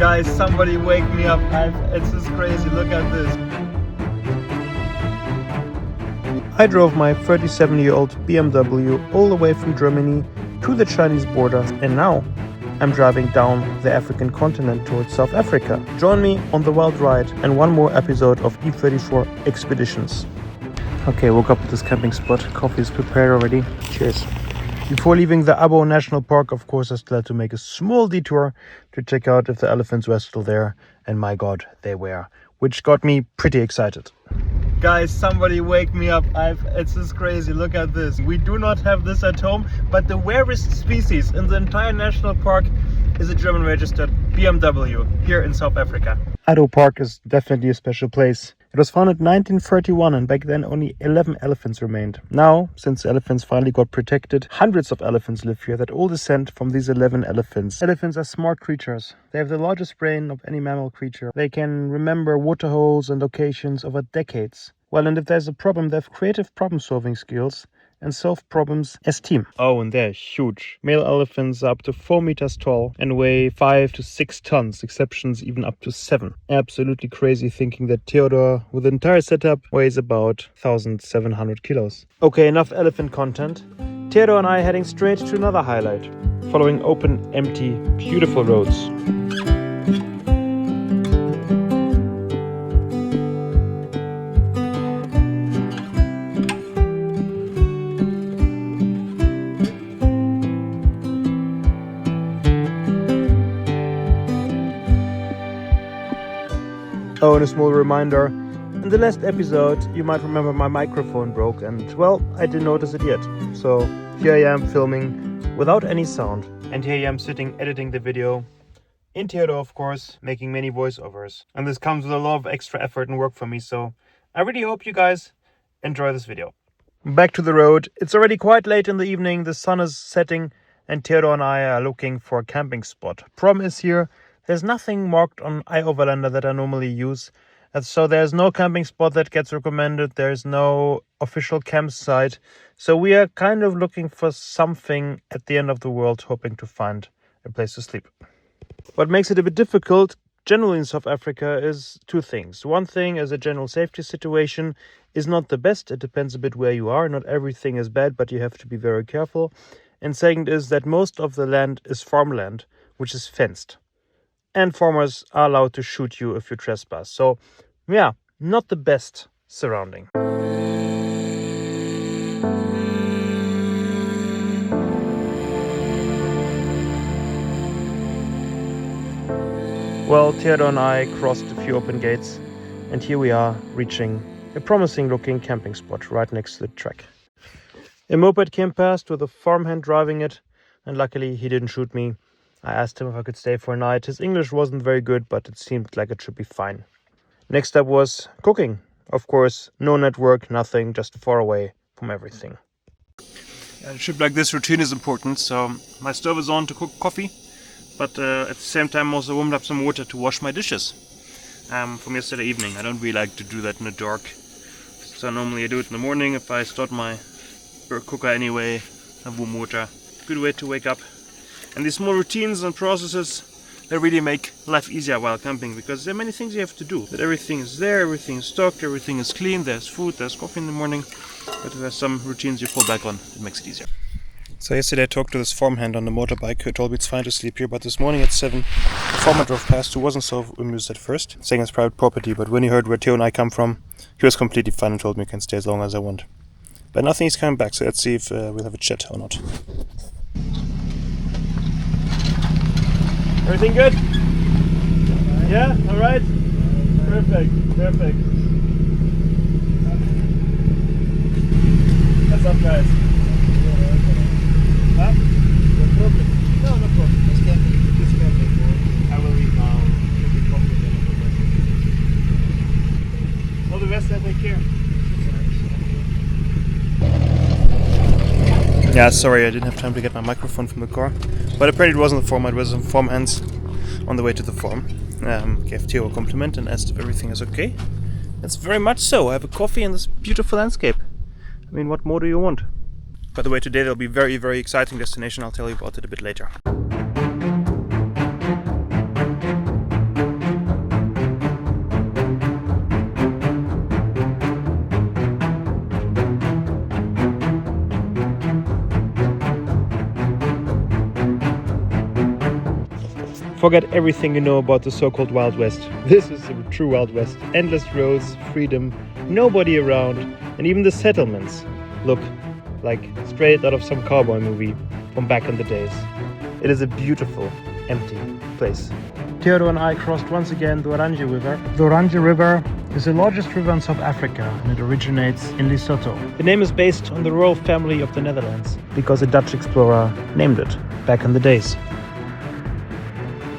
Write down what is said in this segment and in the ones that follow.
Guys, somebody wake me up. It's just crazy. Look at this. I drove my 37-year-old BMW all the way from Germany to the Chinese border, and now I'm driving down the African continent towards South Africa. Join me on the wild ride and one more episode of EP34 Expeditions. Okay, woke up at this camping spot. Coffee is prepared already. Cheers. Before leaving the Addo National Park, of course, I still had to make a small detour to check out if the elephants were still there. And my God, they were, which got me pretty excited. Guys, somebody wake me up. It's just crazy. Look at this. We do not have this at home, but the rarest species in the entire national park is a German registered BMW here in South Africa. Addo Park is definitely a special place. It was founded in 1931 and back then only 11 elephants remained. Now, since elephants finally got protected, hundreds of elephants live here that all descend from these 11 elephants. Elephants are smart creatures. They have the largest brain of any mammal creature. They can remember waterholes and locations over decades. Well, and if there's a problem, they have creative problem-solving skills and solve problems as team. Oh, and they're huge. Male elephants are up to 4 meters tall and weigh 5 to 6 tons, exceptions even up to 7. Absolutely crazy thinking that Theodor, with the entire setup, weighs about 1,700 kilos. Okay, enough elephant content. Theodor and I heading straight to another highlight, following open, empty, beautiful roads. Oh, and a small reminder, in the last episode you might remember my microphone broke and, well, I didn't notice it yet. So here I am filming without any sound. And here I am sitting editing the video in Theodor, of course, making many voiceovers. And this comes with a lot of extra effort and work for me, so I really hope you guys enjoy this video. Back to the road. It's already quite late in the evening, the sun is setting and Theodor and I are looking for a camping spot. Problem is here, there's nothing marked on iOverlander that I normally use. And so there's no camping spot that gets recommended. There's no official campsite. So we are kind of looking for something at the end of the world, hoping to find a place to sleep. What makes it a bit difficult, generally in South Africa, is two things. One thing is a general safety situation is not the best. It depends a bit where you are. Not everything is bad, but you have to be very careful. And second is that most of the land is farmland, which is fenced. And farmers are allowed to shoot you if you trespass. So, yeah, not the best surrounding. Well, Theodor and I crossed a few open gates, and here we are reaching a promising-looking camping spot right next to the track. A moped came past with a farmhand driving it, and luckily he didn't shoot me. I asked him if I could stay for a night. His English wasn't very good, but it seemed like it should be fine. Next up was cooking. Of course, no network, nothing, just far away from everything. A trip like this, routine is important, so my stove is on to cook coffee, but at the same time I also warmed up some water to wash my dishes from yesterday evening. I don't really like to do that in the dark, so normally I do it in the morning if I start my cooker anyway, have warm water. Good way to wake up. And these small routines and processes, they really make life easier while camping, because there are many things you have to do. That everything is there, everything is stocked, everything is clean, there's food, there's coffee in the morning, but if there's some routines you fall back on, it makes it easier. So yesterday I talked to this farmhand on the motorbike who told me it's fine to sleep here, but this morning at 7, a farmer drove past who wasn't so amused at first, saying it's private property, but when he heard where Theo and I come from, he was completely fine and told me I can stay as long as I want. But nothing is coming back, so let's see if we'll have a chat or not. Everything good? Yeah? Alright? Perfect. What's up, guys? Huh? No problem. No problem. Just camping. I will leave now. All the rest, I take care. Yeah, sorry, I didn't have time to get my microphone from the car. But apparently it wasn't the farm, it was some farmhands on the way to the farm. Gave Theo a compliment and asked if everything is okay. It's very much so. I have a coffee in this beautiful landscape. I mean, what more do you want? By the way, today there'll be a very, very exciting destination. I'll tell you about it a bit later. Forget everything you know about the so-called Wild West. This is the true Wild West. Endless roads, freedom, nobody around, and even the settlements look like straight out of some cowboy movie from back in the days. It is a beautiful, empty place. Theodor and I crossed once again the Orange River. The Orange River is the largest river in South Africa and it originates in Lesotho. The name is based on the royal family of the Netherlands because a Dutch explorer named it back in the days.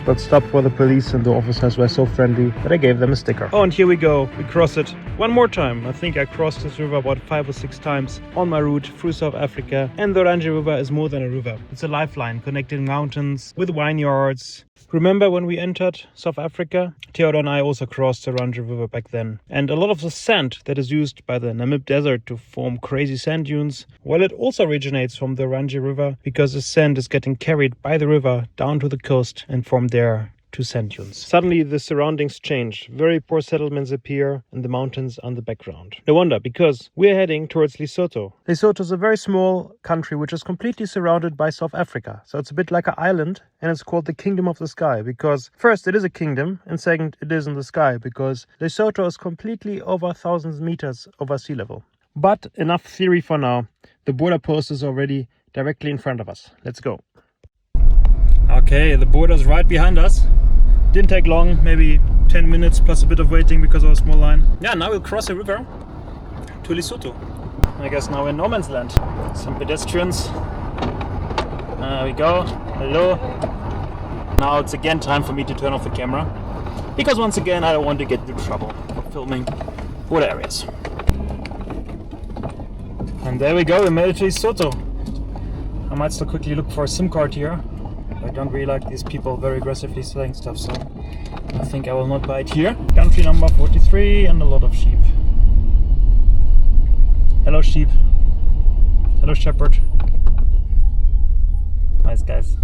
Got stopped by the police and the officers were so friendly that I gave them a sticker. Oh, and here we go. We cross it one more time. I think I crossed this river about 5 or 6 times on my route through South Africa. And the Orange River is more than a river. It's a lifeline connecting mountains with vineyards. Remember when we entered South Africa? Theodor and I also crossed the Orange River back then. And a lot of the sand that is used by the Namib Desert to form crazy sand dunes, well, it also originates from the Orange River because the sand is getting carried by the river down to the coast and from there to sand dunes. Suddenly the surroundings change. Very poor settlements appear and the mountains on the background. No wonder, because we're heading towards Lesotho. Lesotho is a very small country which is completely surrounded by South Africa. So it's a bit like an island and it's called the Kingdom of the Sky because first it is a kingdom and second it is in the sky because Lesotho is completely over 1,000 meters over sea level. But enough theory for now. The border post is already directly in front of us. Let's go. Okay, the border is right behind us. Didn't take long, maybe 10 minutes plus a bit of waiting because of a small line. Yeah, now we'll cross the river to Lesotho. I guess now we're in no man's land. Some pedestrians. There we go. Hello. Now it's again time for me to turn off the camera because once again I don't want to get into trouble for filming border areas. And there we go, we made it to Lesotho. I might still quickly look for a SIM card here. I don't really like these people very aggressively selling stuff, so I think I will not buy it here. Country number 43 and a lot of sheep. Hello sheep. Hello shepherd. Nice guys.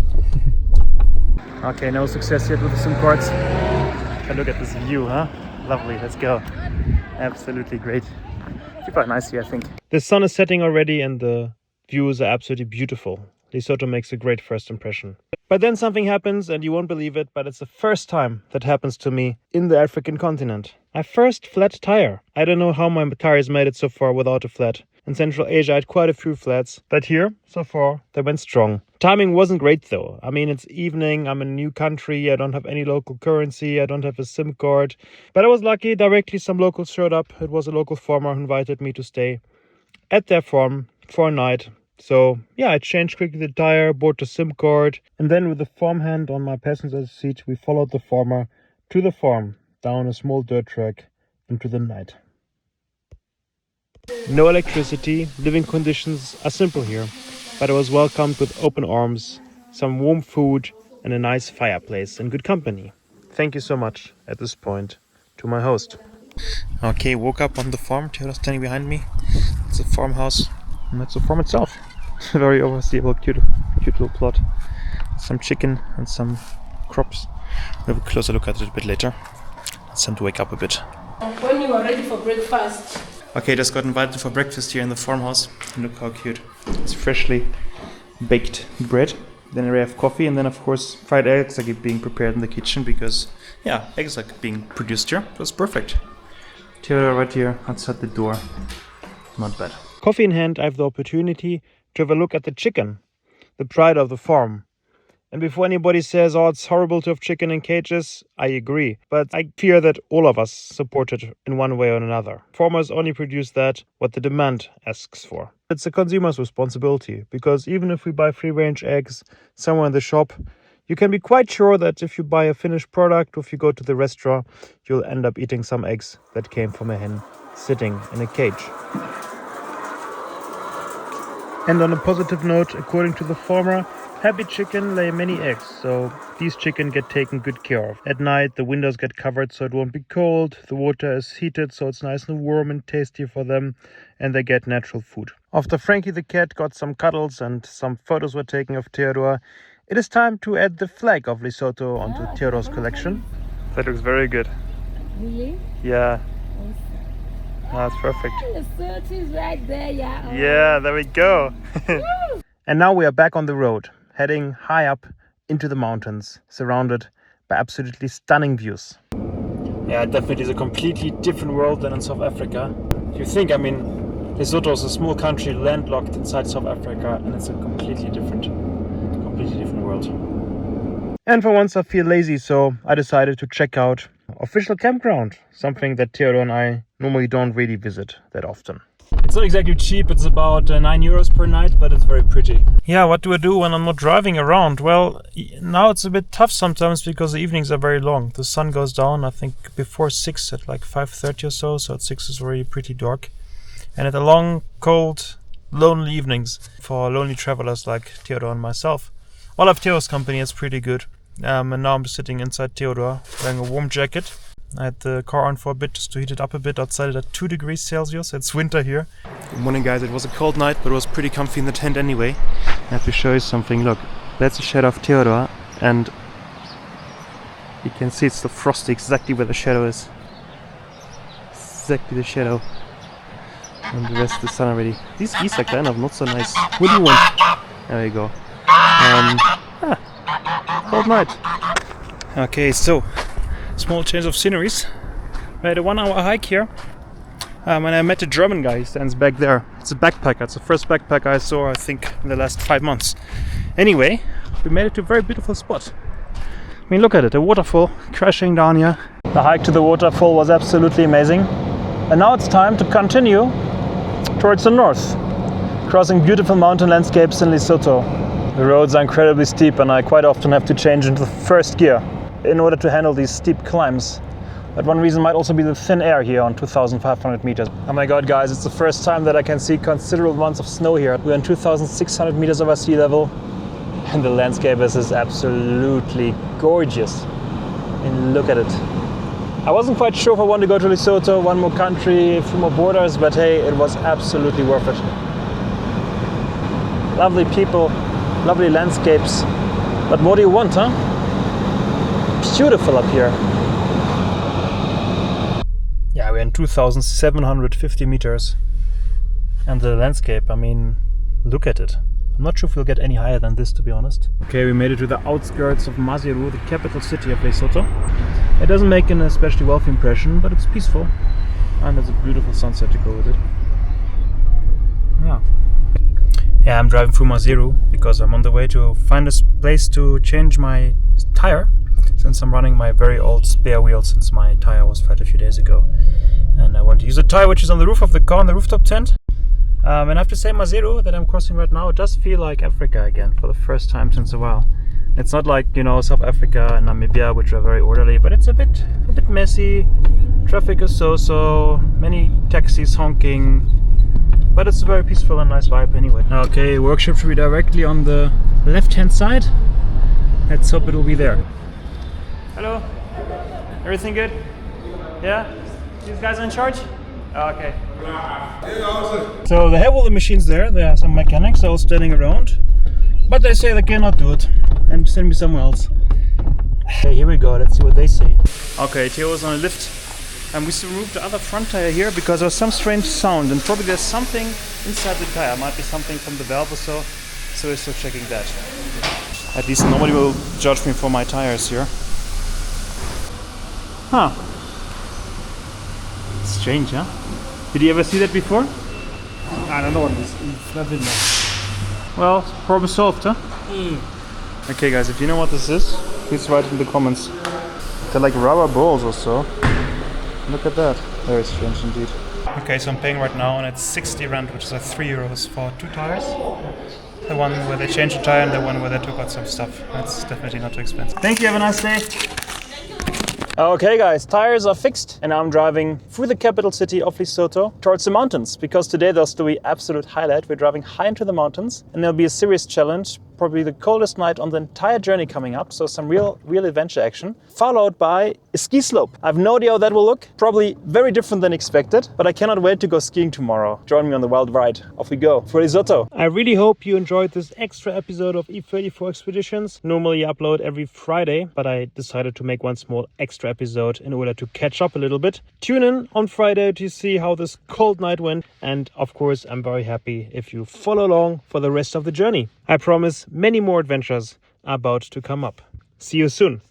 Okay, no success yet with the SIM cards. And look at this view, huh? Lovely, let's go. Absolutely great. Super nice here, I think. The sun is setting already and the views are absolutely beautiful. Lesotho makes a great first impression. But then something happens and you won't believe it, but it's the first time that happens to me in the African continent. My first flat tire. I don't know how my tires made it so far without a flat. In Central Asia I had quite a few flats, but here, so far, they went strong. Timing wasn't great though. I mean, it's evening, I'm in a new country, I don't have any local currency, I don't have a SIM card. But I was lucky, directly some locals showed up. It was a local farmer who invited me to stay at their farm for a night. So yeah, I changed quickly the tire, bought the SIM card, and then with the farmhand on my passenger seat, we followed the farmer to the farm, down a small dirt track into the night. No electricity, living conditions are simple here, but I was welcomed with open arms, some warm food, and a nice fireplace and good company. Thank you so much at this point to my host. Okay, woke up on the farm, Theodor standing behind me. It's a farmhouse. And that's the farm itself. Very overseeable, cute little plot. Some chicken and some crops. We'll have a closer look at it a bit later. It's time to wake up a bit. When you are ready for breakfast. Okay, just got invited for breakfast here in the farmhouse. And look how cute. It's freshly baked bread. Then we have coffee and then of course fried eggs are being prepared in the kitchen because yeah, eggs are being produced here. So it's perfect. Theodor right here outside the door. Not bad. Coffee in hand, I have the opportunity to have a look at the chicken, the pride of the farm. And before anybody says, oh, it's horrible to have chicken in cages, I agree. But I fear that all of us support it in one way or another. Farmers only produce that what the demand asks for. It's a consumer's responsibility, because even if we buy free-range eggs somewhere in the shop, you can be quite sure that if you buy a finished product or if you go to the restaurant, you'll end up eating some eggs that came from a hen sitting in a cage. And on a positive note, according to the farmer, happy chicken lay many eggs, so these chicken get taken good care of. At night, the windows get covered so it won't be cold, the water is heated so it's nice and warm and tasty for them, and they get natural food. After Frankie the cat got some cuddles and some photos were taken of Theodor, it is time to add the flag of Lesotho onto Theodor's collection. That looks very good. Really? Yeah. That's perfect. Lesotho is right there, yeah. Yeah, there we go. And now we are back on the road, heading high up into the mountains, surrounded by absolutely stunning views. Yeah, it definitely is a completely different world than in South Africa. You think, I mean, Lesotho is a small country landlocked inside South Africa, and it's a completely different world. And for once I feel lazy, so I decided to check out official campground, something that Theodor and I normally don't really visit that often. It's not exactly cheap, it's about €9 per night, but it's very pretty. Yeah, what do I do when I'm not driving around? Well, now it's a bit tough sometimes because the evenings are very long. The sun goes down, I think, before 6 at like 5:30 or so at 6 it's already pretty dark. And at the long, cold, lonely evenings for lonely travelers like Theodor and myself. Well, I have Theodor's company, it's pretty good. And now I'm just sitting inside Theodor, wearing a warm jacket. I had the car on for a bit just to heat it up a bit. Outside at 2 degrees Celsius. It's winter here. Good morning, guys. It was a cold night, but it was pretty comfy in the tent anyway. I have to show you something. Look, that's the shadow of Theodor, and you can see it's still frosty, exactly where the shadow is. Exactly the shadow. And the rest of the sun already. These geese are kind of not so nice. What do you want? There you go. Cold night. Okay, so small change of sceneries. We had a 1 hour hike here. And I met a German guy, he stands back there. It's a backpacker, it's the first backpacker I saw, I think, in the last 5 months. Anyway, we made it to a very beautiful spot. I mean, look at it, a waterfall crashing down here. The hike to the waterfall was absolutely amazing. And now it's time to continue towards the north, crossing beautiful mountain landscapes in Lesotho. The roads are incredibly steep and I quite often have to change into the first gear in order to handle these steep climbs. But one reason might also be the thin air here on 2,500 meters. Oh my god, guys, it's the first time that I can see considerable amounts of snow here. We're on 2,600 meters over sea level and the landscape is absolutely gorgeous. And look at it. I wasn't quite sure if I wanted to go to Lesotho, one more country, a few more borders, but hey, it was absolutely worth it. Lovely people, lovely landscapes. But what do you want, huh? Beautiful up here. Yeah, we're in 2,750 meters. And the landscape, I mean, look at it. I'm not sure if we'll get any higher than this, to be honest. Okay, we made it to the outskirts of Maseru, the capital city of Lesotho. It doesn't make an especially wealthy impression, but it's peaceful. And there's a beautiful sunset to go with it. Yeah, I'm driving through Maseru because I'm on the way to find a place to change my tire, since I'm running my very old spare wheel since my tire was flat a few days ago. And I want to use a tire which is on the roof of the car, on the rooftop tent. And I have to say, Maseru that I'm crossing right now, it does feel like Africa again for the first time since a while. It's not like, you know, South Africa and Namibia, which are very orderly, but it's a bit messy. Traffic is so, many taxis honking, but it's a very peaceful and nice vibe anyway. Okay, workshop should be directly on the left-hand side. Let's hope it will be there. Hello, everything good? Yeah? These guys are in charge? Okay. So they have all the machines there. There are some mechanics all standing around, but they say they cannot do it and send me somewhere else. Okay, here we go. Let's see what they say. Okay, Theo is on a lift, and we removed the other front tire here because there was some strange sound, and probably there's something inside the tire. Might be something from the valve or so. So we're still checking that. At least nobody will judge me for my tires here. Huh. Strange, huh? Did you ever see that before? I don't know what this is. Nothing more. Well, problem solved, huh? Okay, guys, if you know what this is, please write in the comments. They're like rubber balls or so. Look at that. Very strange indeed. Okay, so I'm paying right now, and it's 60 rand, which is like €3 for 2 tires. The one where they changed the tire and the one where they took out some stuff. That's definitely not too expensive. Thank you, have a nice day. Okay guys, tires are fixed and I'm driving through the capital city of Lesotho towards the mountains, because today there's the absolute highlight. We're driving high into the mountains and there'll be a serious challenge, probably the coldest night on the entire journey coming up, so some real adventure action, followed by a ski slope. I have no idea how that will look, probably very different than expected, but I cannot wait to go skiing tomorrow. Join me on the wild ride. Off we go for Lesotho. I really hope you enjoyed this extra episode of EP34 Expeditions. Normally I upload every Friday, but I decided to make one small extra episode in order to catch up a little bit. Tune in on Friday to see how this cold night went, and of course I'm very happy if you follow along for the rest of the journey. I promise many more adventures are about to come up. See you soon.